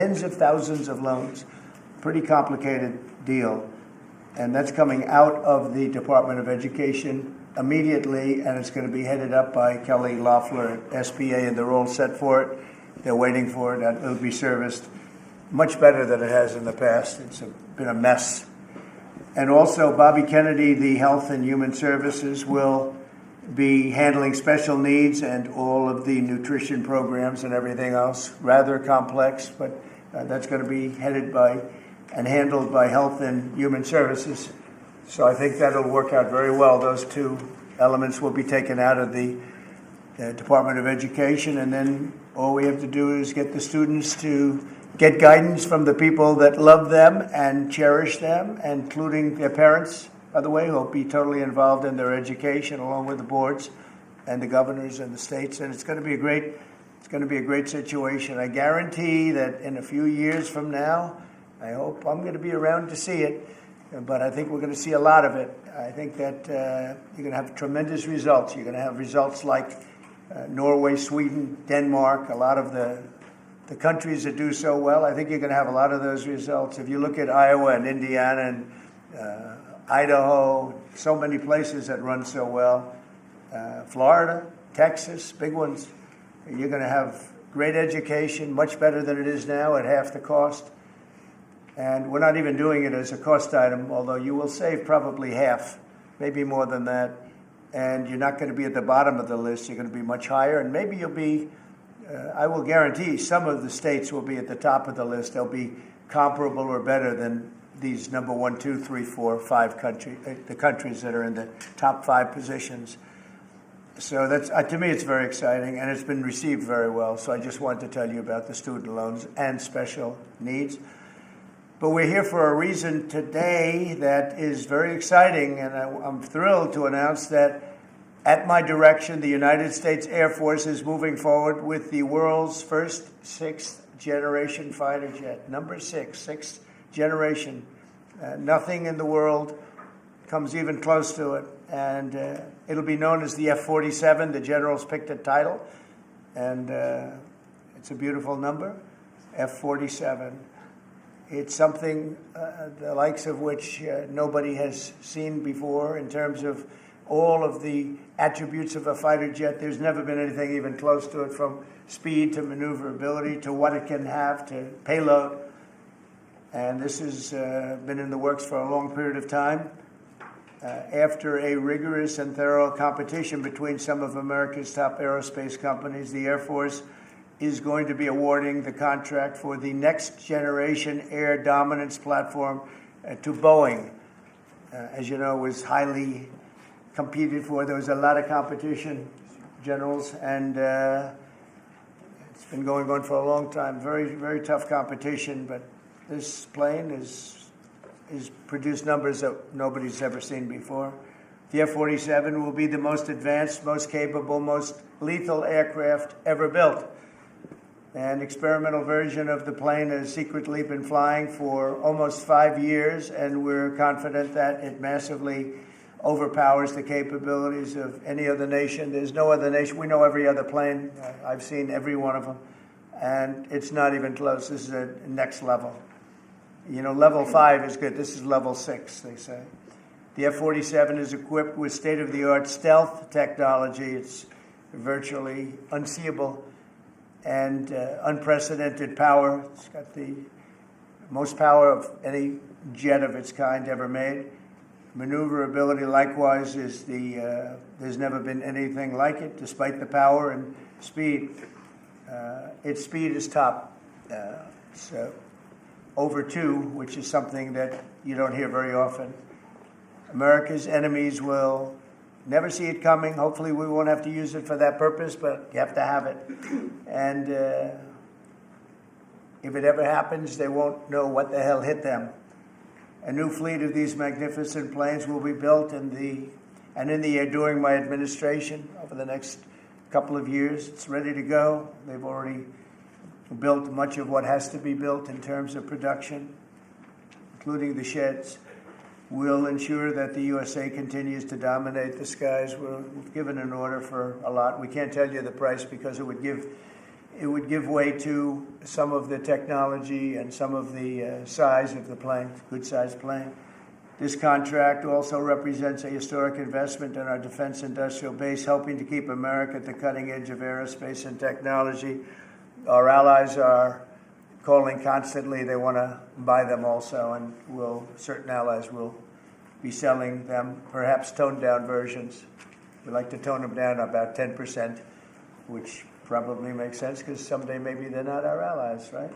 tens of thousands of loans. Pretty complicated deal. And that's coming out of the Department of Education immediately, and it's going to be headed up by Kelly Loeffler at SBA, and they're all set for it. They're waiting for it, and it'll be serviced much better than it has in the past. It's been a mess. And also, Bobby Kennedy, the Health and Human Services, will be handling special needs and all of the nutrition programs and everything else. Rather complex, but that's going to be headed by and handled by Health and Human Services. So I think that'll work out very well. Those two elements will be taken out of the Department of Education, and then all we have to do is get the students to get guidance from the people that love them and cherish them, including their parents, by the way, who will be totally involved in their education, along with the boards and the governors and the states. And it's going to be a great situation. I guarantee that in a few years from now, I hope I'm going to be around to see it, but I think we're going to see a lot of it. I think that you're going to have tremendous results. You're going to have results like Norway, Sweden, Denmark, a lot of the countries that do so well. I think you're going to have a lot of those results. If you look at Iowa and Indiana and Idaho, so many places that run so well, Florida, Texas, big ones, you're going to have great education, much better than it is now at half the cost. And we're not even doing it as a cost item, although you will save probably half, maybe more than that. And you're not going to be at the bottom of the list. You're going to be much higher. And maybe you'll be, I will guarantee some of the states will be at the top of the list. They'll be comparable or better than these number 1, 2, 3, 4, 5 countries, the countries that are in the top 5 positions. So that's, to me, it's very exciting, and it's been received very well. So I just wanted to tell you about the student loans and special needs. But we're here for a reason today that is very exciting, and I'm thrilled to announce that at my direction, the United States Air Force is moving forward with the world's first 6th-generation fighter jet. Number 6, 6th generation. Nothing in the world comes even close to it, and it'll be known as the F-47. The generals picked a title, and it's a beautiful number, F-47. It's something the likes of which nobody has seen before in terms of all of the attributes of a fighter jet. There's never been anything even close to it, from speed to maneuverability to what it can have to payload. And this has been in the works for a long period of time. After a rigorous and thorough competition between some of America's top aerospace companies, the Air Force is going to be awarding the contract for the next generation air dominance platform to Boeing. As you know, it was highly competed for. There was a lot of competition, generals, and it's been going on for a long time. Very, very tough competition, but this plane is produced numbers that nobody's ever seen before. The F-47 will be the most advanced, most capable, most lethal aircraft ever built. An experimental version of the plane has secretly been flying for almost 5 years, and we're confident that it massively overpowers the capabilities of any other nation. There's no other nation. We know every other plane. I've seen every one of them, and it's not even close. This is a next level. You know, level 5 is good. This is level 6, they say. The F-47 is equipped with state-of-the-art stealth technology. It's virtually unseeable and unprecedented power. It's got the most power of any jet of its kind ever made. Maneuverability, likewise, is there's never been anything like it, despite the power and speed. Its speed is top. So over 2, which is something that you don't hear very often. America's enemies will never see it coming. Hopefully we won't have to use it for that purpose, but you have to have it. And if it ever happens, they won't know what the hell hit them. A new fleet of these magnificent planes will be built in the air during my administration over the next couple of years. It's ready to go. They've already built much of what has to be built in terms of production, including the sheds. We'll ensure that the USA continues to dominate the skies. We've given an order for a lot. We can't tell you the price because it would give it would give way to some of the technology and some of the size of the plane, good-sized plane. This contract also represents a historic investment in our defense industrial base, helping to keep America at the cutting edge of aerospace and technology. Our allies are calling constantly. They want to buy them also, and certain allies will be selling them, perhaps toned-down versions. We like to tone them down about 10%, which probably makes sense because someday maybe they're not our allies, right?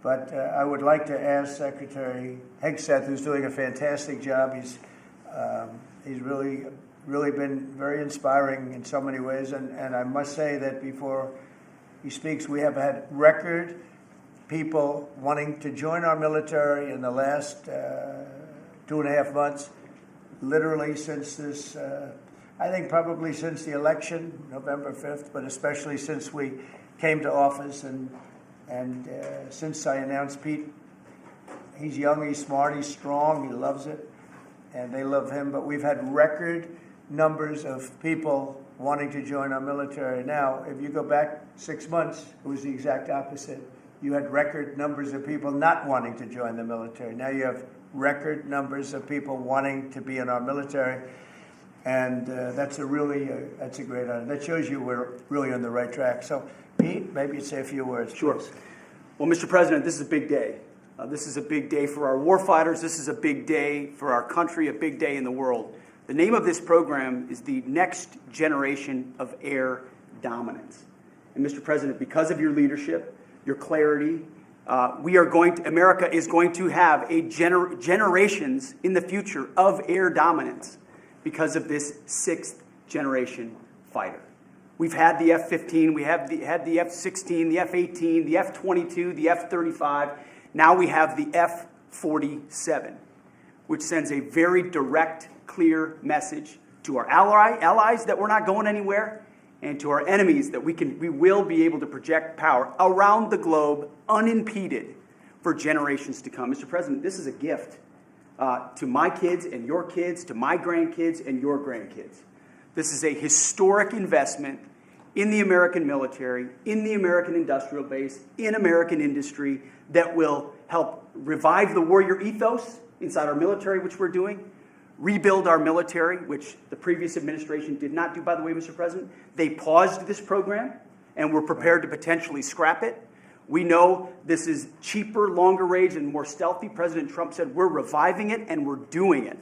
But I would like to ask Secretary Hegseth, who's doing a fantastic job. He's really been very inspiring in so many ways. And I must say that before he speaks, we have had record people wanting to join our military in the last 2.5 months, literally since this, I think probably since the election, November 5th, but especially since we came to office and since I announced Pete. He's young, he's smart, he's strong, he loves it, and they love him. But we've had record numbers of people wanting to join our military. Now, if you go back 6 months, it was the exact opposite. You had record numbers of people not wanting to join the military. Now you have record numbers of people wanting to be in our military, and that's a great honor. That shows you we're really on the right track. So, Pete, maybe you'd say a few words. Sure. Please. Well, Mr. President, this is a big day. This is a big day for our warfighters. This is a big day for our country, a big day in the world. The name of this program is the Next Generation of Air Dominance. And Mr. President, because of your leadership, your clarity, America is going to have generations in the future of air dominance because of this 6th generation fighter. We've had the F-15, we had the F-16, the F-18, the F-22, the F-35. Now we have the F-47, which sends a very direct, clear message to our allies that we're not going anywhere, and to our enemies that we will be able to project power around the globe unimpeded for generations to come. Mr. President, this is a gift to my kids and your kids, to my grandkids and your grandkids. This is a historic investment in the American military, in the American industrial base, in American industry that will help revive the warrior ethos inside our military, which we're doing, rebuild our military, which the previous administration did not do, by the way, Mr. President. They paused this program and were prepared to potentially scrap it. We know this is cheaper, longer range, and more stealthy. President Trump said we're reviving it and we're doing it.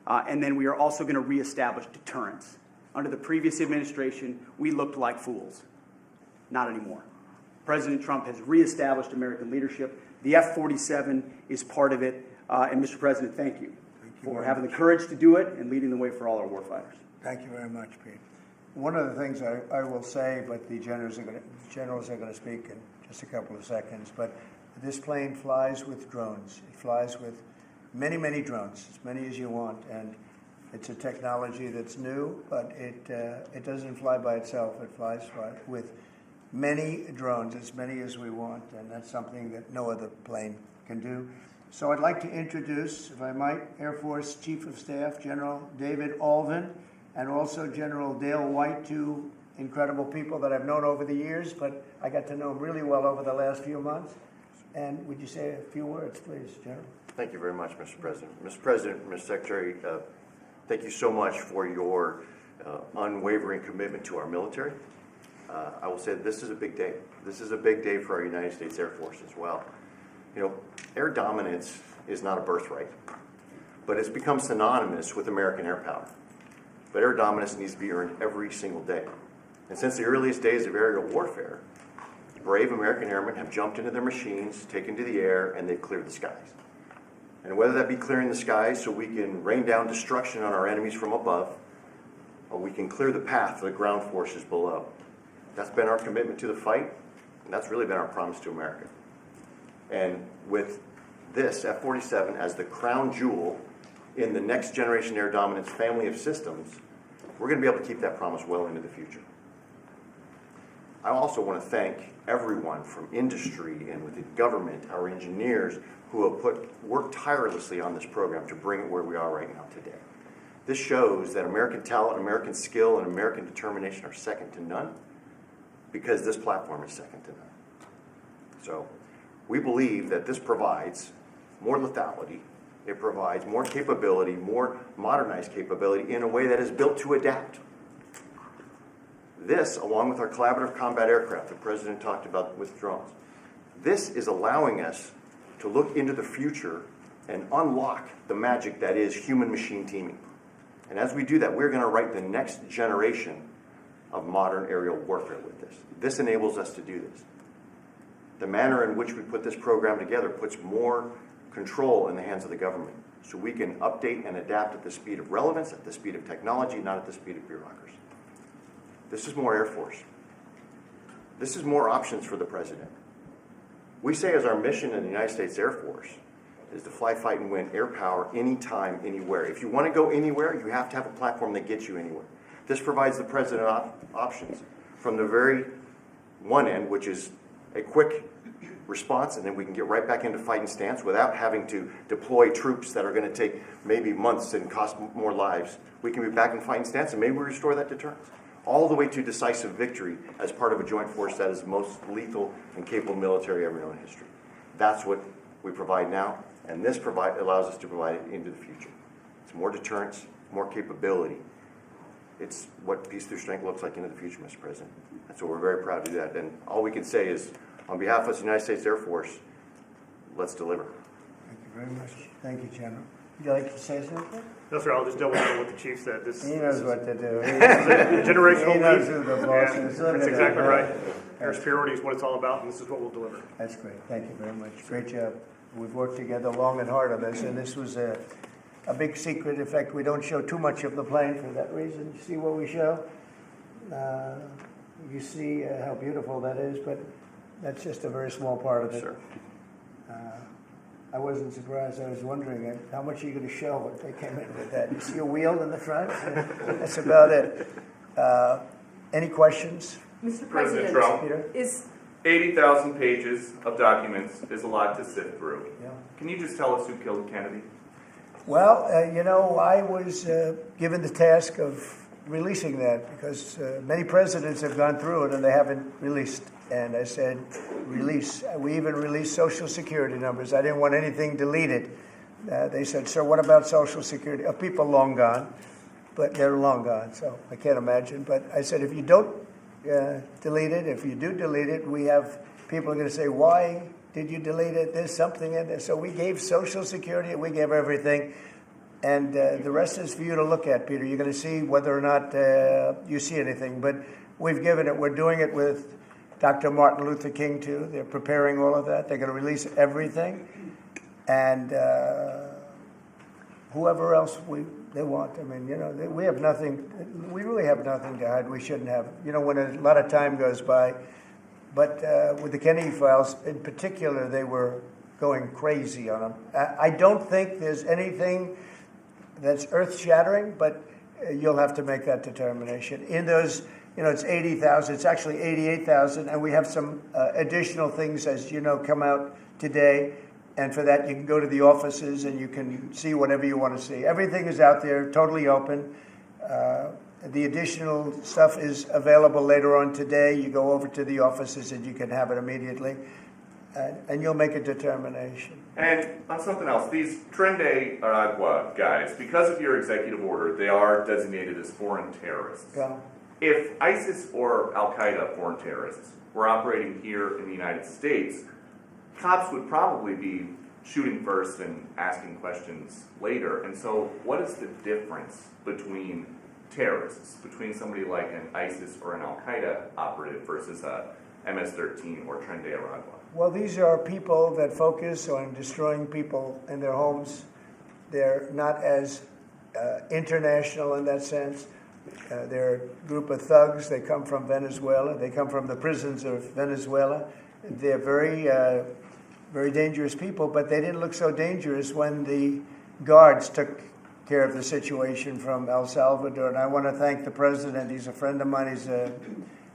And then we are also going to reestablish deterrence. Under the previous administration, we looked like fools. Not anymore. President Trump has reestablished American leadership. The F-47 is part of it. And Mr. President, thank you for having the courage to do it and leading the way for all our warfighters. Thank you very much, Pete. One of the things I will say, but the generals are going to speak in just a couple of seconds, but this plane flies with drones. It flies with many, many drones, as many as you want, and it's a technology that's new, but it doesn't fly by itself. It flies with many drones, as many as we want, and that's something that no other plane can do. So I'd like to introduce, if I might, Air Force Chief of Staff General David Alvin, and also General Dale White, two incredible people that I've known over the years, but I got to know them really well over the last few months. And would you say a few words, please, General? Thank you very much, Mr. President. Mr. President, Mr. Secretary, thank you so much for your unwavering commitment to our military. I will say this is a big day. This is a big day for our United States Air Force as well. You know, air dominance is not a birthright, but it's become synonymous with American air power. But air dominance needs to be earned every single day. And since the earliest days of aerial warfare, brave American airmen have jumped into their machines, taken to the air, and they've cleared the skies. And whether that be clearing the skies so we can rain down destruction on our enemies from above, or we can clear the path to the ground forces below. That's been our commitment to the fight, and that's really been our promise to America. And with this F-47 as the crown jewel in the next generation air dominance family of systems, we're going to be able to keep that promise well into the future. I also want to thank everyone from industry and within government, our engineers, who have worked tirelessly on this program to bring it where we are right now today. This shows that American talent, American skill, and American determination are second to none. because this platform is second to none. So we believe that this provides more lethality, it provides more capability, more modernized capability in a way that is built to adapt. This, along with our collaborative combat aircraft the President talked about with drones, this is allowing us to look into the future and unlock the magic that is human-machine teaming. And as we do that, we're going to write the next generation of modern aerial warfare with this. This enables us to do this. The manner in which we put this program together puts more control in the hands of the government, so we can update and adapt at the speed of relevance, at the speed of technology, not at the speed of bureaucracy. This is more Air Force. This is more options for the President. We say as our mission in the United States Air Force is to fly, fight, and win air power anytime, anywhere. If you want to go anywhere, you have to have a platform that gets you anywhere. This provides the President options from the very one end, which is a quick response, and then we can get right back into fighting stance without having to deploy troops that are going to take maybe months and cost more lives. We can be back in fighting stance, and maybe we restore that deterrence. All the way to decisive victory as part of a joint force that is the most lethal and capable military ever known in history. That's what we provide now, and this allows us to provide it into the future. It's more deterrence, more capability. It's what peace through strength looks like into the future, Mr. President. And so we're very proud to do that. And all we can say is, on behalf of the United States Air Force, let's deliver. Thank you very much. Thank you, General. Would you like to say something? No, sir, I'll just double down what the chief said. He knows what to do. This is a generational He knows leap, who the boss and is. that's exactly right. Air superiority is what it's all about, and this is what we'll deliver. That's great. Thank you very much. Great job. We've worked together long and hard on this, and this was a big secret. In fact, we don't show too much of the plane for that reason. You see what we show? You see how beautiful that is, but that's just a very small part of it. Sure. I wasn't surprised. I was wondering how much are you going to show when they came in with that. You see a wheel in the front? That's about it. Any questions? Mr. President President, Trump, Peter? is 80,000 pages of documents is a lot to sift through. Yeah. Can you just tell us who killed Kennedy? Well, I was given the task of releasing that because many presidents have gone through it and they haven't released. And I said, release. We even released Social Security numbers. I didn't want anything deleted. They said, sir, what about Social Security? People long gone, but they're long gone, so I can't imagine. But I said, if you don't delete it, if you do delete it, we have people are going to say, why did you delete it? There's something in there. So we gave Social Security, we gave everything. And the rest is for you to look at, Peter. You're going to see whether or not you see anything. But we've given it. We're doing it with Dr. Martin Luther King, too. They're preparing all of that. They're going to release everything. And whoever else they want. I mean, we have nothing. We really have nothing to hide. We shouldn't have. When a lot of time goes by. But with the Kennedy files in particular, they were going crazy on them. I don't think there's anything that's earth-shattering, but you'll have to make that determination. In those, it's 80,000. It's actually 88,000, and we have some additional things, as you know, come out today. And for that, you can go to the offices and you can see whatever you want to see. Everything is out there, totally open. The additional stuff is available later on today. You go over to the offices and you can have it immediately. And you'll make a determination. And on something else, these Tren de Aragua guys, because of your executive order, they are designated as foreign terrorists. Yeah. If ISIS or Al-Qaeda foreign terrorists were operating here in the United States, cops would probably be shooting first and asking questions later. And so what is the difference between terrorists, between somebody like an ISIS or an Al-Qaeda operative versus a MS-13 or Tren de Aragua? Well, these are people that focus on destroying people in their homes. They're not as international in that sense. They're a group of thugs. They come from Venezuela. They come from the prisons of Venezuela. They're very, very dangerous people, but they didn't look so dangerous when the guards took care of the situation from El Salvador. And I want to thank the president. He's a friend of mine.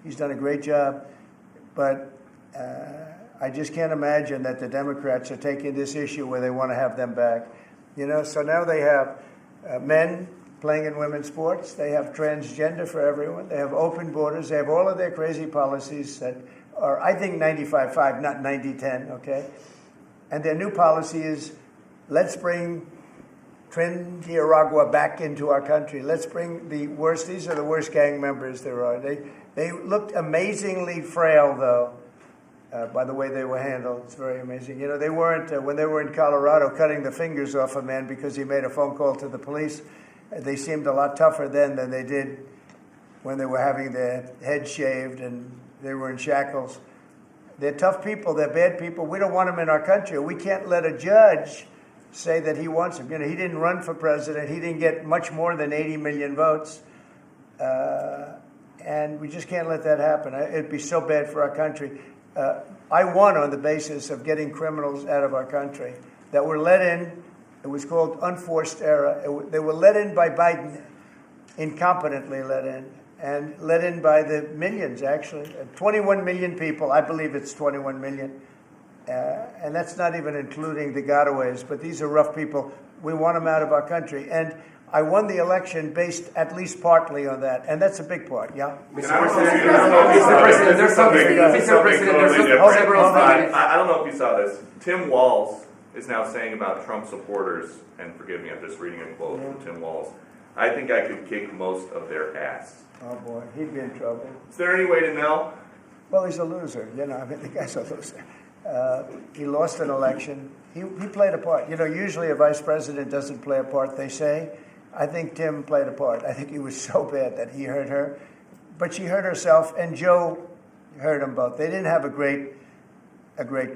He's done a great job. But I just can't imagine that the Democrats are taking this issue where they want to have them back. So now they have men playing in women's sports. They have transgender for everyone. They have open borders. They have all of their crazy policies that are, I think, 95-5, not 90-10, okay? And their new policy is, let's bring Trinidad back into our country. Let's bring the worst. These are the worst gang members there are. They looked amazingly frail, though, by the way they were handled. It's very amazing. You know, they weren't, when they were in Colorado cutting the fingers off a man because he made a phone call to the police, they seemed a lot tougher then than they did when they were having their heads shaved and they were in shackles. They're tough people. They're bad people. We don't want them in our country. We can't let a judge say that he wants him. You know, he didn't run for president. He didn't get much more than 80 million votes. And we just can't let that happen. It'd be so bad for our country. I won on the basis of getting criminals out of our country that were let in. It was called unforced error. They were let in by Biden, incompetently let in, and let in by the millions, actually. 21 million people. I believe it's 21 million. And that's not even including the gotaways, but these are rough people. We want them out of our country. And I won the election based at least partly on that, and that's a big part, yeah? Mr. President, there's something several. I don't know if you saw this. Tim Walz is now saying about Trump supporters, and forgive me, I'm just reading a quote from Tim Walz, I think I could kick most of their ass. Oh, boy, he'd be in trouble. Is there any way to know? Well, he's a loser, you know, I mean, the guy's a loser. He lost an election. He played a part. You know, usually a vice president doesn't play a part, they say. I think Tim played a part. I think he was so bad that he hurt her. But she hurt herself, and Joe hurt them both. They didn't have a great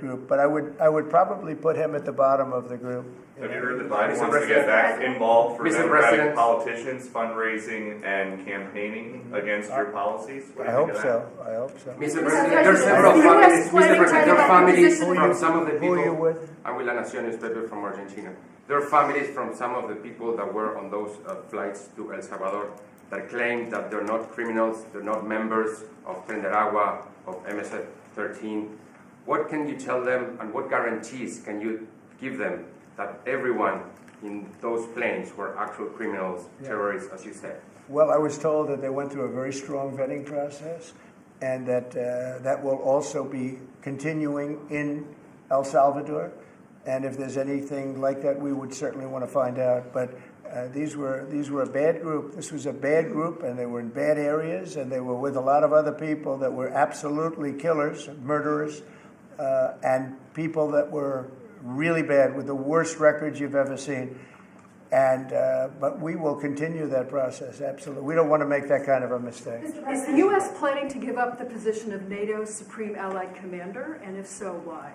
group, but I would probably put him at the bottom of the group. Have you heard that Biden wants to get back involved for Democratic politicians, fundraising and campaigning against your policies? I hope so. Mr. President, there are several families. Mr. President, there are families from some of the Who are you people. with? I'm with La Nación newspaper from Argentina. There are families from some of the people that were on those flights to El Salvador that claim that they're not criminals, they're not members of Trinidad, of MS-13. What can you tell them, and what guarantees can you give them that everyone in those planes were actual criminals, terrorists, as you said? Well, I was told that they went through a very strong vetting process, and that that will also be continuing in El Salvador. And if there's anything like that, we would certainly want to find out. But these were a bad group. This was a bad group, and they were in bad areas, and they were with a lot of other people that were absolutely killers, murderers, and people that were really bad with the worst records you've ever seen. And but we will continue that process, absolutely. We don't want to make that kind of a mistake. Is the U.S. planning to give up the position of NATO's Supreme Allied Commander, and if so, why?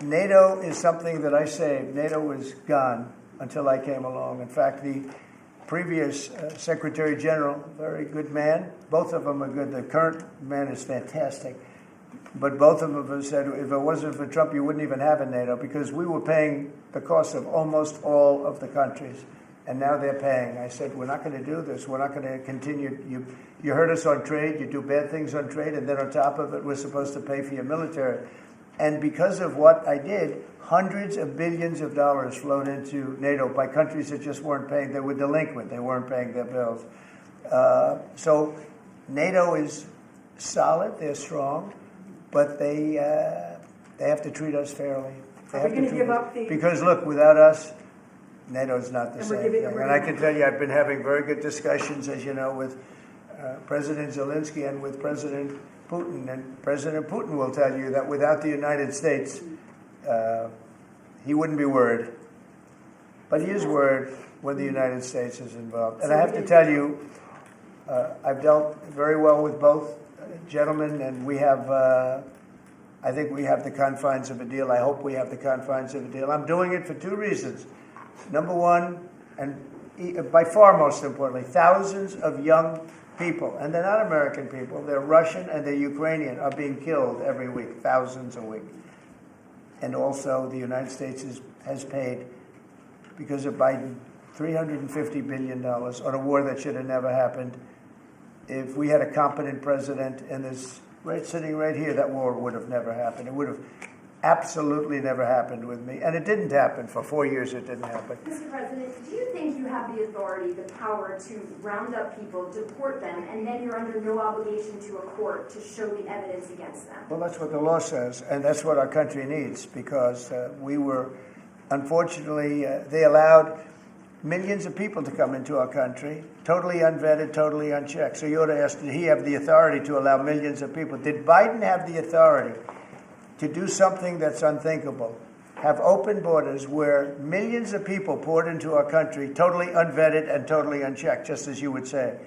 NATO is something that I saved. NATO was gone until I came along. In fact, the previous Secretary General, very good man, both of them are good. The current man is fantastic. But both of them have said, if it wasn't for Trump, you wouldn't even have a NATO, because we were paying the cost of almost all of the countries. And now they're paying. I said, we're not going to do this. We're not going to continue. You hurt us on trade. You do bad things on trade. And then on top of it, we're supposed to pay for your military. And because of what I did, hundreds of billions of dollars flowed into NATO by countries that just weren't paying. They were delinquent. They weren't paying their bills. So NATO is solid. They're strong. But they have to treat us fairly. Are we going to give up the... Because, look, without us, NATO's not the And same we're giving- thing. we're And I giving- can tell you, I've been having very good discussions, as you know, with President Zelensky and with President Putin. And President Putin will tell you that without the United States, he wouldn't be worried. But he is worried when the United States is involved. And I have to tell you, I've dealt very well with both gentlemen, and we have, I think we have the confines of a deal. I hope we have the confines of a deal. I'm doing it for two reasons. Number one, and by far most importantly, thousands of young people, and they're not American people, they're Russian and they're Ukrainian, are being killed every week, thousands a week. And also the United States has paid, because of Biden, $350 billion on a war that should have never happened. If we had a competent president in this sitting right here, that war would have never happened. It would have absolutely never happened with me. And it didn't happen. For 4 years it didn't happen. Mr. President, do you think you have the authority, the power to round up people, deport them, and then you're under no obligation to a court to show the evidence against them? Well, that's what the law says, and that's what our country needs, because we were, unfortunately, they allowed millions of people to come into our country, totally unvetted, totally unchecked. So you ought to ask, did he have the authority to allow millions of people? Did Biden have the authority to do something that's unthinkable? Have open borders where millions of people poured into our country, totally unvetted and totally unchecked, just as you would say.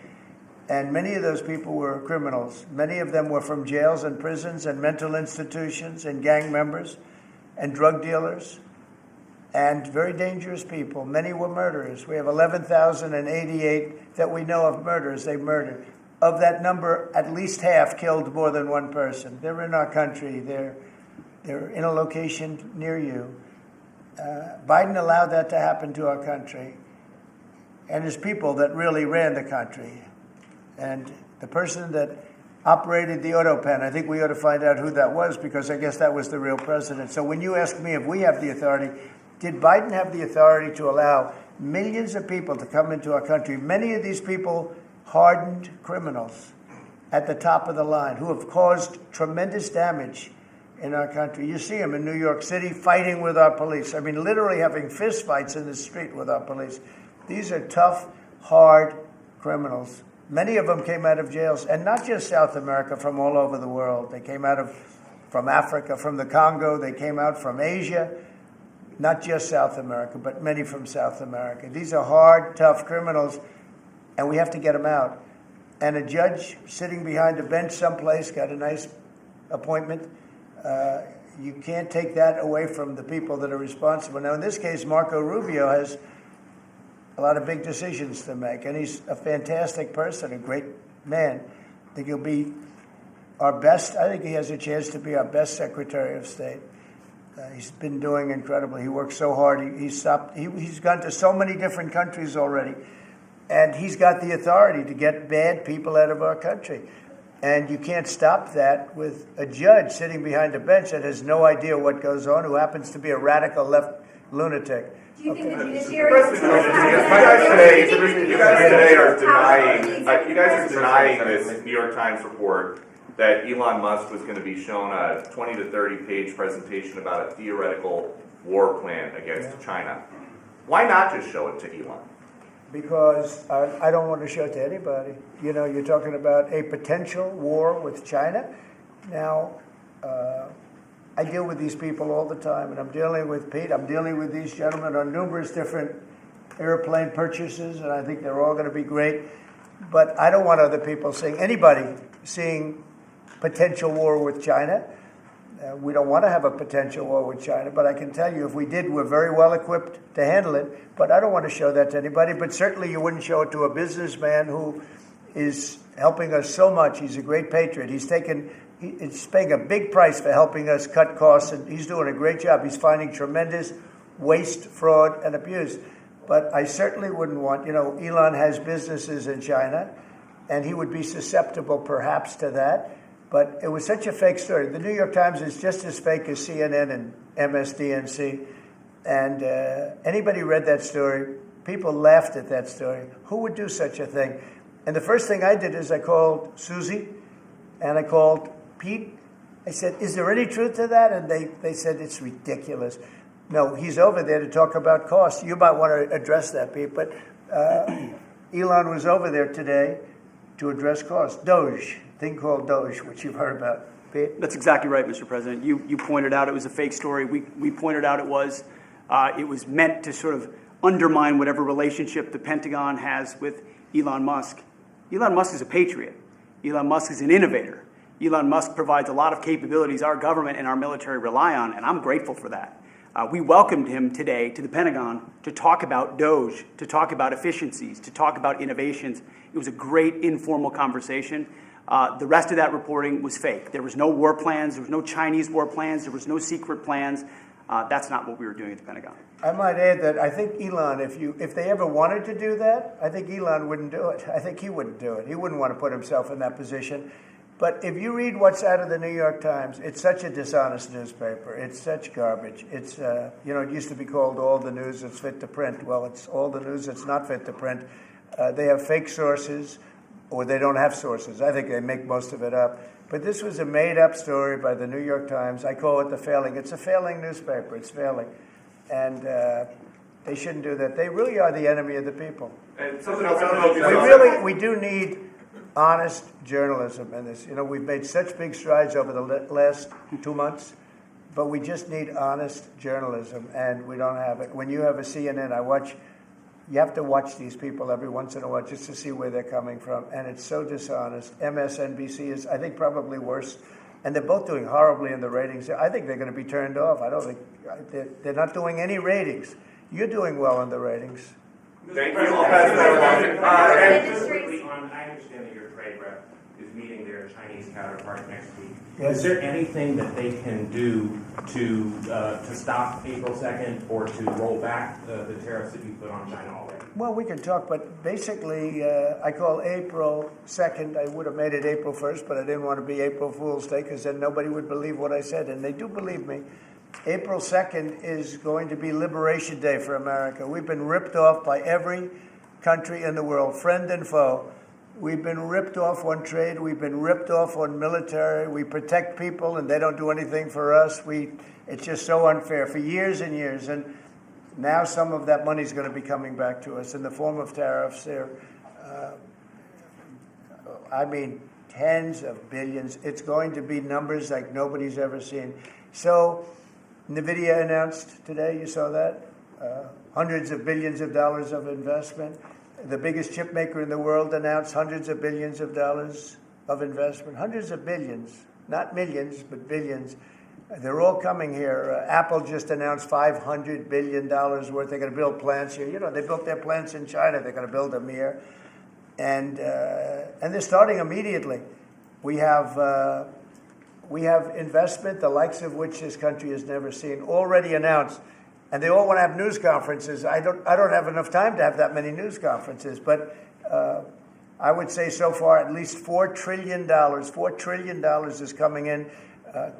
And many of those people were criminals. Many of them were from jails and prisons and mental institutions and gang members and drug dealers and very dangerous people. Many were murderers. We have 11,088 that we know of murderers they murdered. Of that number, at least half killed more than one person. They're in our country. They're in a location near you. Biden allowed that to happen to our country. And there's people that really ran the country. And the person that operated the auto pen, I think we ought to find out who that was, because I guess that was the real president. So when you ask me if we have the authority, did Biden have the authority to allow millions of people to come into our country? Many of these people hardened criminals at the top of the line who have caused tremendous damage in our country. You see them in New York City fighting with our police. I mean, literally having fist fights in the street with our police. These are tough, hard criminals. Many of them came out of jails, and not just South America, from all over the world. They came from Africa, from the Congo. They came out from Asia. Not just South America, but many from South America. These are hard, tough criminals, and we have to get them out. And a judge sitting behind a bench someplace got a nice appointment. You can't take that away from the people that are responsible. Now, in this case, Marco Rubio has a lot of big decisions to make, and he's a fantastic person, a great man. I think he'll be our best. I think he has a chance to be our best Secretary of State. He's been doing incredibly. He works so hard. He's gone to so many different countries already, and he's got the authority to get bad people out of our country. And you can't stop that with a judge sitting behind a bench that has no idea what goes on, who happens to be a radical left lunatic. Do you think the President, judiciary... you guys today are denying. You guys are denying this New York Times report that Elon Musk was going to be shown a 20 to 30 page presentation about a theoretical war plan against China. Why not just show it to Elon? Because I don't want to show it to anybody. You know, you're talking about a potential war with China. Now, I deal with these people all the time, and I'm dealing with Pete. I'm dealing with these gentlemen on numerous different airplane purchases, and I think they're all going to be great. But I don't want other people seeing potential war with China. We don't want to have a potential war with China, but I can tell you if we did, we're very well equipped to handle it. But I don't want to show that to anybody. But certainly you wouldn't show it to a businessman who is helping us so much. He's a great patriot. He's paying a big price for helping us cut costs, and he's doing a great job. He's finding tremendous waste, fraud, and abuse. But I certainly wouldn't want, Elon has businesses in China, and he would be susceptible perhaps to that. But it was such a fake story. The New York Times is just as fake as CNN and MSDNC. And anybody read that story, people laughed at that story. Who would do such a thing? And the first thing I did is I called Susie and I called Pete. I said, is there any truth to that? And they said, it's ridiculous. No, he's over there to talk about costs. You might want to address that, Pete. But Elon was over there today to address costs. DOGE, thing called DOGE, which you've heard about. Pete? That's exactly right, Mr. President. You pointed out it was a fake story. We pointed out it was meant to sort of undermine whatever relationship the Pentagon has with Elon Musk. Elon Musk is a patriot. Elon Musk is an innovator. Elon Musk provides a lot of capabilities our government and our military rely on, and I'm grateful for that. We welcomed him today to the Pentagon to talk about DOGE, to talk about efficiencies, to talk about innovations. It was a great informal conversation. The rest of that reporting was fake. There was no war plans. There was no Chinese war plans. There was no secret plans. That's not what we were doing at the Pentagon. I might add that I think Elon, if they ever wanted to do that, I think Elon wouldn't do it. I think he wouldn't do it. He wouldn't want to put himself in that position. But if you read what's out of the New York Times, it's such a dishonest newspaper. It's such garbage. It's, it used to be called all the news that's fit to print. Well, it's all the news that's not fit to print. They have fake sources, or they don't have sources. I think they make most of it up. But this was a made-up story by the New York Times. I call it the failing. It's a failing newspaper. It's failing. And they shouldn't do that. They really are the enemy of the people. And something else. I don't know if you We do need honest journalism in this. We've made such big strides over the last 2 months, but we just need honest journalism, and we don't have it. When you have a CNN, you have to watch these people every once in a while just to see where they're coming from, and it's so dishonest. MSNBC is, I think, probably worse, and they're both doing horribly in the ratings. I think they're going to be turned off. I don't think they're not doing any ratings. You're doing well in the ratings. Thank you. I'll pass that along. I understand that your trade rep is meeting their Chinese counterpart next week. Yes. Is there anything that they can do to stop April 2nd or to roll back the tariffs that you put on China already? Well, we can talk, but basically, I call April 2nd. I would have made it April 1st, but I didn't want to be April Fool's Day because then nobody would believe what I said, and they do believe me. April 2nd is going to be Liberation Day for America. We've been ripped off by every country in the world, friend and foe. We've been ripped off on trade. We've been ripped off on military. We protect people, and they don't do anything for us. It's just so unfair for years and years. And now some of that money is going to be coming back to us in the form of tariffs. Tens of billions. It's going to be numbers like nobody's ever seen. So NVIDIA announced today, you saw that, hundreds of billions of dollars of investment. The biggest chip maker in the world announced hundreds of billions of dollars of investment. Hundreds of billions, not millions, but billions. They're all coming here. Apple just announced $500 billion worth. They're going to build plants here. They built their plants in China. They're going to build them here. And they're starting immediately. We have investment, the likes of which this country has never seen, already announced. And they all want to have news conferences. I don't have enough time to have that many news conferences, but I would say so far at least $4 trillion. $4 trillion is coming in.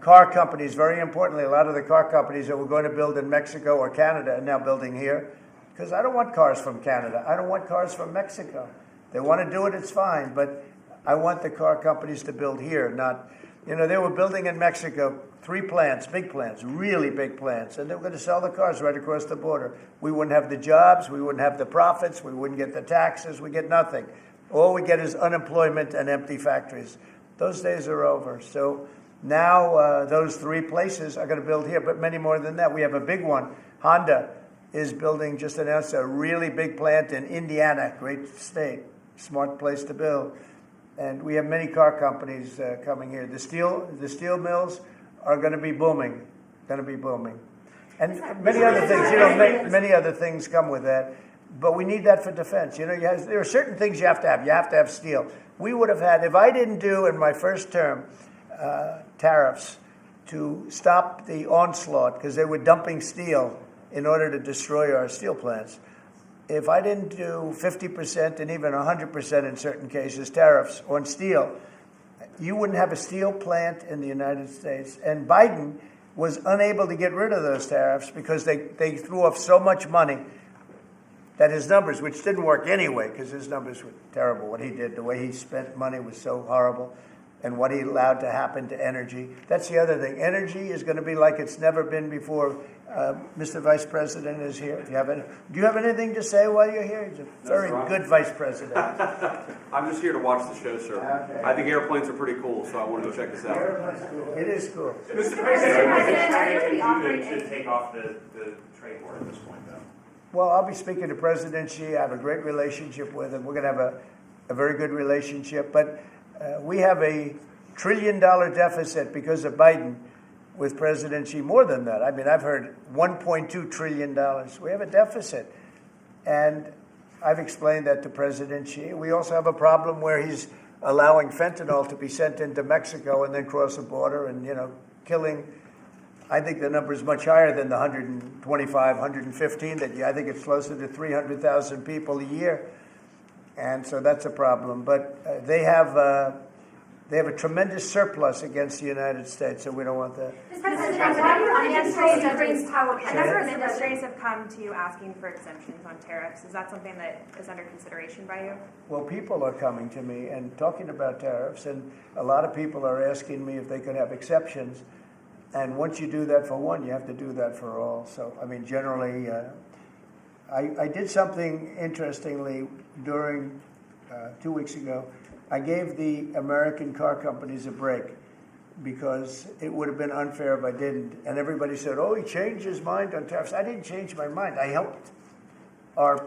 Car companies, very importantly, a lot of the car companies that we're going to build in Mexico or Canada are now building here, because I don't want cars from Canada. I don't want cars from Mexico. They want to do it, it's fine, but I want the car companies to build here, not... they were building in Mexico 3 plants, big plants, really big plants, and they were going to sell the cars right across the border. We wouldn't have the jobs, we wouldn't have the profits, we wouldn't get the taxes, we get nothing. All we get is unemployment and empty factories. Those days are over. So now those 3 places are going to build here, but many more than that. We have a big one. Honda is building, just announced a really big plant in Indiana, great state, smart place to build. And we have many car companies coming here. The steel mills are going to be booming, And many other things, many other things come with that. But we need that for defense. There are certain things you have to have. You have to have steel. We would have had, if I didn't do in my first term tariffs to stop the onslaught, because they were dumping steel in order to destroy our steel plants. If I didn't do 50% and even 100% in certain cases tariffs on steel, you wouldn't have a steel plant in the United States. And Biden was unable to get rid of those tariffs because they threw off so much money that his numbers, which didn't work anyway because his numbers were terrible, what he did, the way he spent money was so horrible, and what he allowed to happen to energy. That's the other thing. Energy is going to be like it's never been before. Mr. Vice President is here. Do you have anything to say while you're here? He's a very good Vice President. I'm just here to watch the show, sir. Okay. I think airplanes are pretty cool, so I wanted to check this out. It is cool. Mr. President, should take off the trade war at this point, though. Well, I'll be speaking to President Xi. I have a great relationship with him. We're going to have a very good relationship. But we have a $1 trillion deficit because of Biden with President Xi. More than that. I mean, I've heard $1.2 trillion. We have a deficit. And I've explained that to President Xi. We also have a problem where he's allowing fentanyl to be sent into Mexico and then cross the border and, killing. I think the number is much higher than the 125, 115. I think it's closer to 300,000 people a year. And so that's a problem. But they have They have a tremendous surplus against the United States, and we don't want that. Mr. President, why do administrations brings power? A number of industries have come to you asking for exemptions on tariffs. Is that something that is under consideration by you? Well, people are coming to me and talking about tariffs, and a lot of people are asking me if they could have exceptions. And once you do that for one, you have to do that for all. So, I mean, generally, I did something interestingly during 2 weeks ago. I gave the American car companies a break because it would have been unfair if I didn't. And everybody said, oh, he changed his mind on tariffs. I didn't change my mind. I helped our,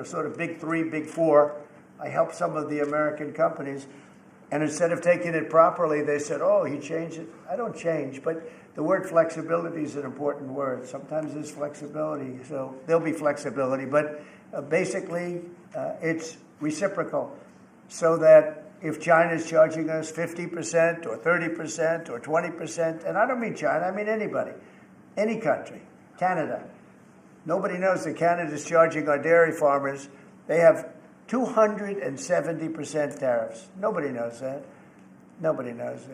sort of big three, big four. I helped some of the American companies. And instead of taking it properly, they said, oh, he changed it. I don't change. But the word flexibility is an important word. Sometimes there's flexibility. So there'll be flexibility. But basically, it's reciprocal. So that if China is charging us 50% or 30% or 20%, and I don't mean China, I mean anybody, any country, Canada. Nobody knows that Canada is charging our dairy farmers. They have 270% tariffs. Nobody knows that. Nobody knows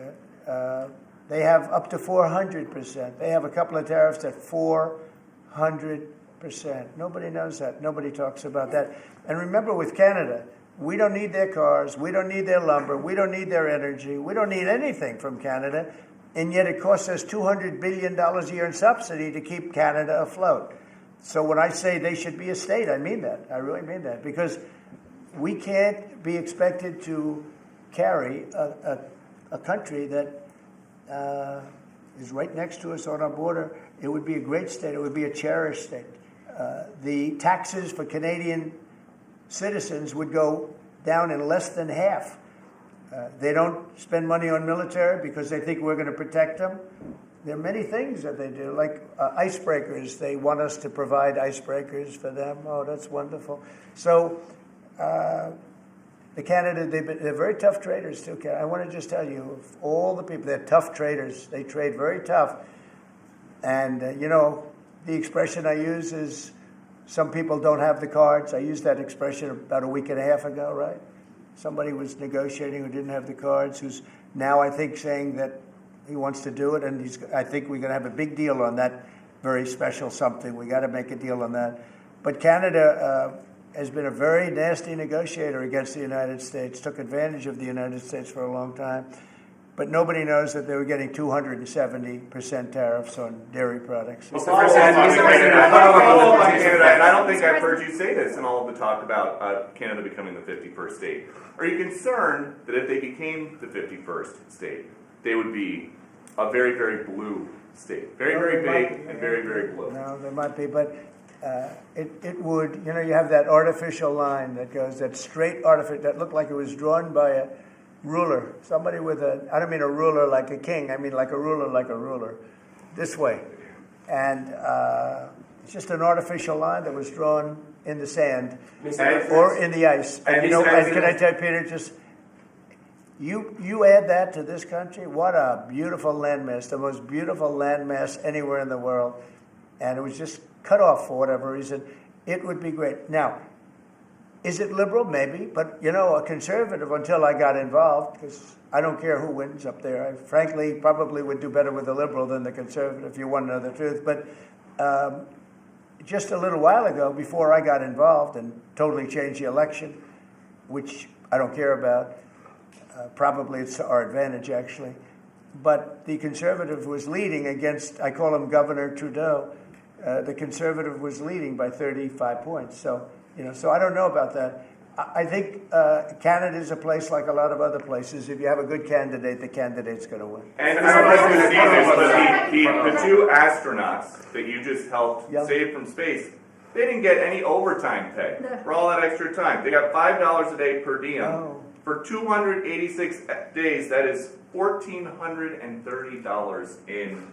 that. They have up to 400%. They have a couple of tariffs at 400%. Nobody knows that. Nobody talks about that. And remember, with Canada, we don't need their cars, we don't need their lumber, we don't need their energy, we don't need anything from Canada, and yet it costs us $200 billion a year in subsidy to keep Canada afloat. So when I say they should be a state, I mean that. I really mean that, because we can't be expected to carry a country that is right next to us on our border. It would be a great state. It would be a cherished state. The taxes for Canadian citizens would go down in less than half. They don't spend money on military because they think we're going to protect them. There are many things that they do, like icebreakers. They want us to provide icebreakers for them. Oh, that's wonderful. So the Canada, they're very tough traders too. I want to just tell you, of all the people, they're tough traders. They trade very tough. And, the expression I use is, some people don't have the cards. I used that expression about a week and a half ago, right? Somebody was negotiating who didn't have the cards, who's now, I think, saying that he wants to do it, and I think we're going to have a big deal on that very special something. We got to make a deal on that. But Canada has been a very nasty negotiator against the United States, took advantage of the United States for a long time. But nobody knows that they were getting 270% tariffs on dairy products. And I don't think I've heard you say this in all of the talk about Canada becoming the 51st state. Are you concerned that if they became the 51st state, they would be a very, very blue state? Very, very big and very, very blue. No, there might be, but it would, you have that artificial line that goes, that straight artificial, that looked like it was drawn by a ruler. Somebody with I don't mean a ruler like a king, I mean like a ruler, this way. And it's just an artificial line that was drawn in the sand or in the ice. And can I tell you, Peter, just, you add that to this country, what a beautiful landmass, the most beautiful landmass anywhere in the world. And it was just cut off for whatever reason. It would be great. Now, is it liberal? Maybe. But, a conservative, until I got involved, because I don't care who wins up there. I frankly probably would do better with the liberal than the conservative, if you want to know the truth. But just a little while ago, before I got involved and totally changed the election, which I don't care about, probably it's to our advantage, actually. But the conservative was leading against, I call him Governor Trudeau. The conservative was leading by 35 points. So I don't know about that. I think Canada is a place like a lot of other places. If you have a good candidate, the candidate's going to win. And I don't know if you've seen this, but the two astronauts that you just helped save from space, they didn't get any overtime pay for all that extra time. They got $5 a day per diem. Oh. For 286 days, that is $1,430 in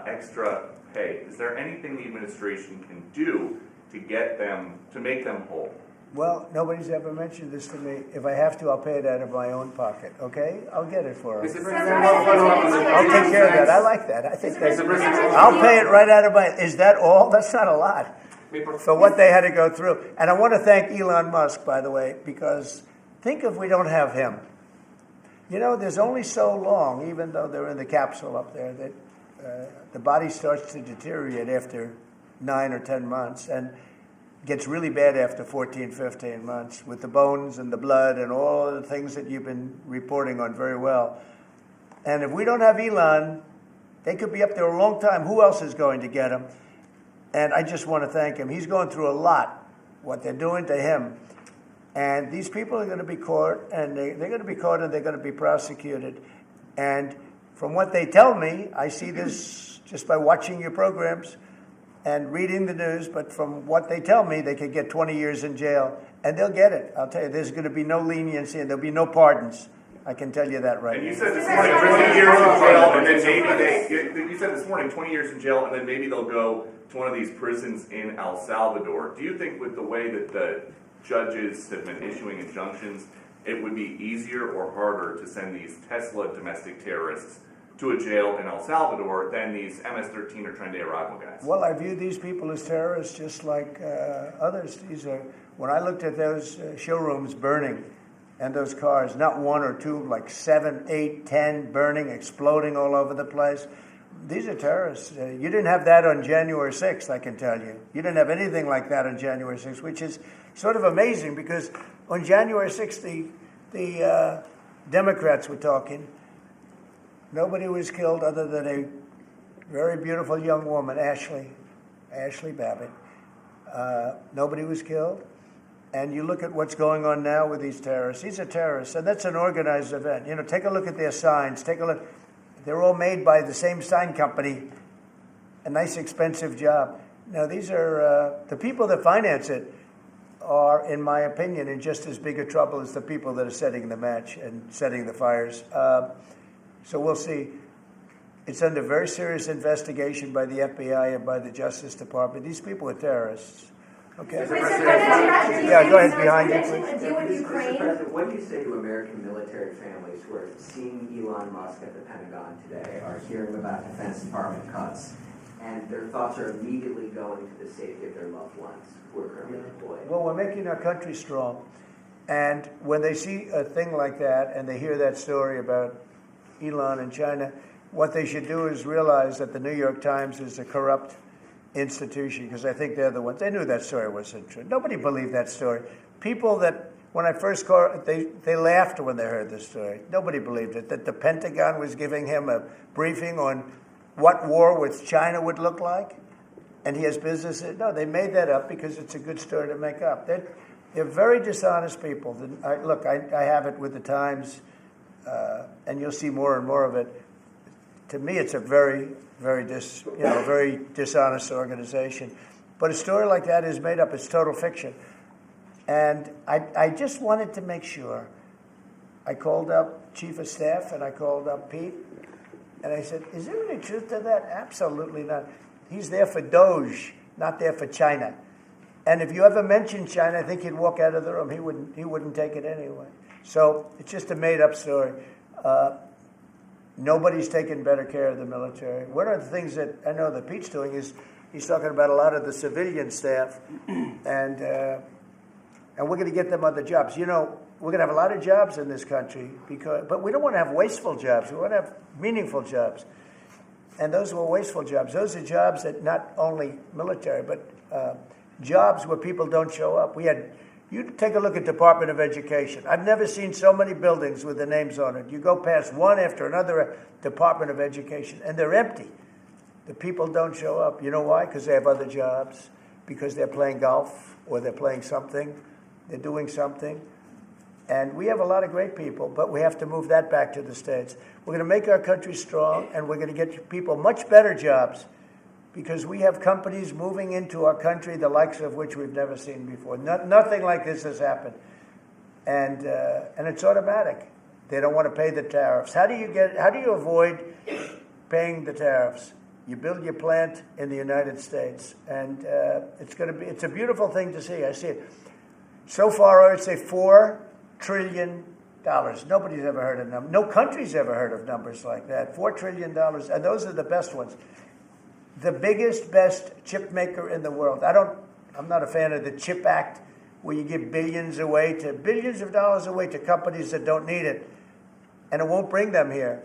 extra pay. Is there anything the administration can do to get them, to make them whole? Well, nobody's ever mentioned this to me. If I have to, I'll pay it out of my own pocket, okay? I'll get it for them. I'll take care of that. I like that. I think I'll pay it right out of my... Is that all? That's not a lot for what they had to go through. And I want to thank Elon Musk, by the way, because think if we don't have him. You know, there's only so long, even though they're in the capsule up there, that the body starts to deteriorate after 9 or 10 months and gets really bad after 14, 15 months with the bones and the blood and all of the things that you've been reporting on very well. And if we don't have Elon, they could be up there a long time. Who else is going to get him? And I just want to thank him. He's going through a lot, what they're doing to him. And these people are going to be caught, and they're going to be caught, and they're going to be prosecuted. And from what they tell me, I see this just by watching your programs and reading the news, but from what they tell me, they could get 20 years in jail, and they'll get it. I'll tell you, there's going to be no leniency, and there'll be no pardons. I can tell you that right And now. you said this morning 20 years in jail, and then maybe you said this morning 20 years in jail, and then maybe they'll go to one of these prisons in El Salvador. Do you think with the way that the judges have been issuing injunctions, it would be easier or harder to send these Tesla domestic terrorists to a jail in El Salvador than these MS-13 or Tren de Aragua guys? Well, I view these people as terrorists just like others. When I looked at those showrooms burning and those cars, not one or two, like 7, 8, 10 burning, exploding all over the place. These are terrorists. You didn't have that on January 6th, I can tell you. You didn't have anything like that on January 6th, which is sort of amazing because on January 6th, the Democrats were talking. Nobody was killed other than a very beautiful young woman, Ashley Babbitt. Nobody was killed. And you look at what's going on now with these terrorists. These are terrorists, and that's an organized event. You know, take a look at their signs. Take a look. They're all made by the same sign company. A nice, expensive job. Now, these are the people that finance it are, in my opinion, in just as big a trouble as the people that are setting the match and setting the fires. So we'll see. It's under very serious investigation by the FBI and by the Justice Department. These people are terrorists. Okay. Yeah, go ahead behind you, please. Mr. President, what do you say to American military families who are seeing Elon Musk at the Pentagon today, are hearing about Defense Department cuts, and their thoughts are immediately going to the safety of their loved ones who are currently deployed? Well, we're making our country strong. And when they see a thing like that and they hear that story about Elon in China, what they should do is realize that the New York Times is a corrupt institution, because I think they're the ones. They knew that story wasn't true. Nobody believed that story. People that, when I first called, they laughed when they heard this story. Nobody believed it, that the Pentagon was giving him a briefing on what war with China would look like, and he has business. No, they made that up because it's a good story to make up. They're very dishonest people. I have it with the Times, and you'll see more and more of it. To me, it's a very dishonest organization. But a story like that is made up. It's total fiction. And I just wanted to make sure. I called up Chief of Staff and I called up Pete. And I said, is there any truth to that? Absolutely not. He's there for DOGE, not there for China. And if you ever mention China, I think he'd walk out of the room. He wouldn't take it anyway. So it's just a made-up story. Nobody's taken better care of the military. One of the things that I know that Pete's doing is he's talking about a lot of the civilian staff, and we're going to get them other jobs. You know, we're going to have a lot of jobs in this country, but we don't want to have wasteful jobs. We want to have meaningful jobs. And those were wasteful jobs. Those are jobs that not only military, but jobs where people don't show up. You take a look at Department of Education. I've never seen so many buildings with the names on it. You go past one after another Department of Education, and they're empty. The people don't show up. You know why? Because they have other jobs, because they're playing golf, or they're playing something, they're doing something. And we have a lot of great people, but we have to move that back to the States. We're going to make our country strong, and we're going to get people much better jobs, because we have companies moving into our country, the likes of which we've never seen before. Nothing like this has happened. And it's automatic. They don't want to pay the tariffs. How do you avoid paying the tariffs? You build your plant in the United States, and it's a beautiful thing to see. I see it. So far, I would say $4 trillion. Nobody's ever heard of numbers. No country's ever heard of numbers like that. $4 trillion, and those are the best ones. The biggest, best chip maker in the world. I'm not a fan of the CHIP Act, where you give billions of dollars away to companies that don't need it. and it won't bring them here.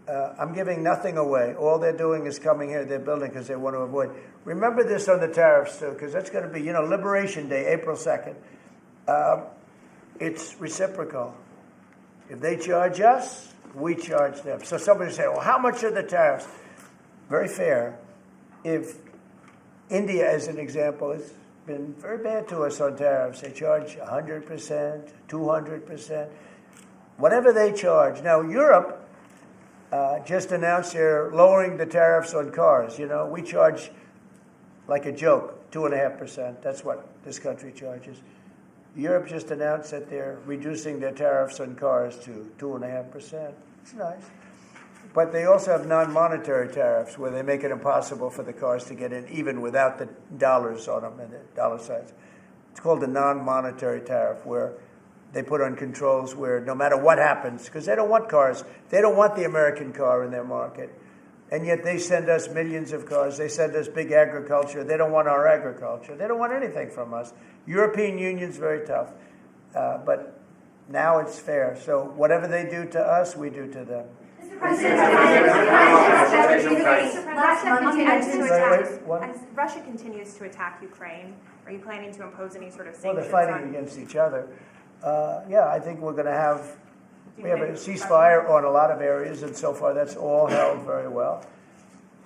I'm giving nothing away. All they're doing is coming here. They're building because they want to avoid. Remember this on the tariffs, too, because that's going to be, Liberation Day, April 2nd. It's reciprocal. If they charge us, we charge them. So somebody say, well, how much are the tariffs? Very fair. If India, as an example, has been very bad to us on tariffs. They charge 100%, 200%, whatever they charge. Now, Europe just announced they're lowering the tariffs on cars. We charge like a joke, 2.5%. That's what this country charges. Europe just announced that they're reducing their tariffs on cars to 2.5%. It's nice. But they also have non-monetary tariffs where they make it impossible for the cars to get in even without the dollars on them and the dollar signs. It's called the non-monetary tariff, where they put on controls where no matter what happens, because they don't want cars, they don't want the American car in their market. And yet they send us millions of cars. They send us big agriculture. They don't want our agriculture. They don't want anything from us. European Union's very tough. But now it's fair. So whatever they do to us, we do to them. As Russia continues to attack Ukraine, are you planning to impose any sort of sanctions? Well, they're fighting against each other. I think we're going to have... We have a ceasefire on a lot of areas, and so far that's all held very well.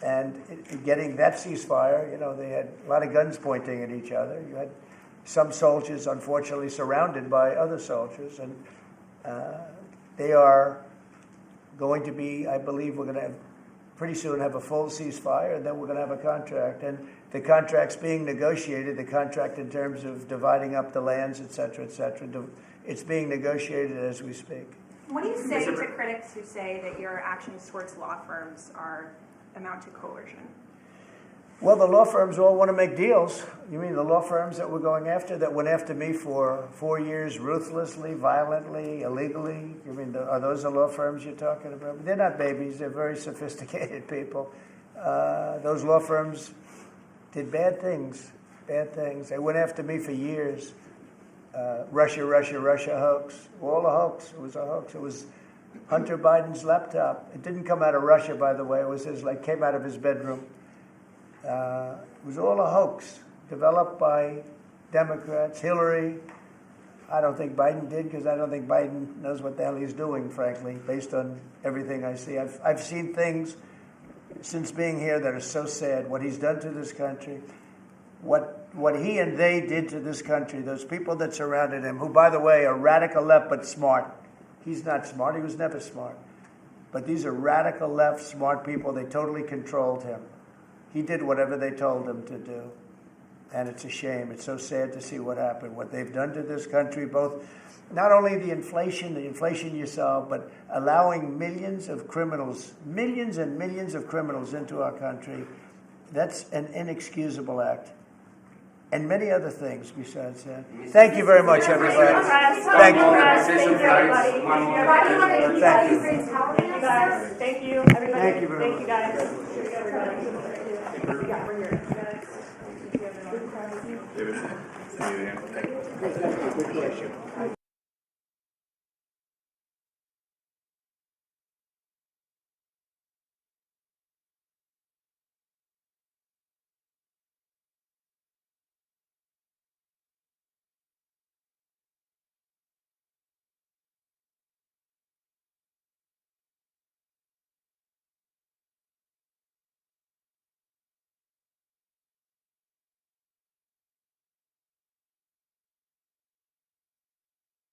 And getting that ceasefire, they had a lot of guns pointing at each other. You had some soldiers, unfortunately, surrounded by other soldiers. And they are going to be, I believe we're going to pretty soon have a full ceasefire, and then we're going to have a contract. And the contract's being negotiated, the contract in terms of dividing up the lands, et cetera, it's being negotiated as we speak. What do you say to critics who say that your actions towards law firms amount to coercion? Well, the law firms all want to make deals. You mean the law firms that we're going after, that went after me for 4 years, ruthlessly, violently, illegally? You mean, are those the law firms you're talking about? They're not babies. They're very sophisticated people. Those law firms did bad things. They went after me for years. Russia hoax. All a hoax. It was a hoax. It was Hunter Biden's laptop. It didn't come out of Russia, by the way. It was came out of his bedroom. It was all a hoax, developed by Democrats. Hillary, I don't think Biden did, because I don't think Biden knows what the hell he's doing, frankly, based on everything I see. I've seen things since being here that are so sad. What he's done to this country, what he and they did to this country, those people that surrounded him, who, by the way, are radical left but smart. He's not smart. He was never smart. But these are radical left, smart people. They totally controlled him. He did whatever they told him to do. And it's a shame. It's so sad to see what happened, what they've done to this country, both not only the inflation you saw, but allowing millions and millions of criminals into our country. That's an inexcusable act. And many other things besides that. Thank you very much, everybody. Thank you. Thank you, everybody. Thank you very much. Thank you, guys. David, Good question.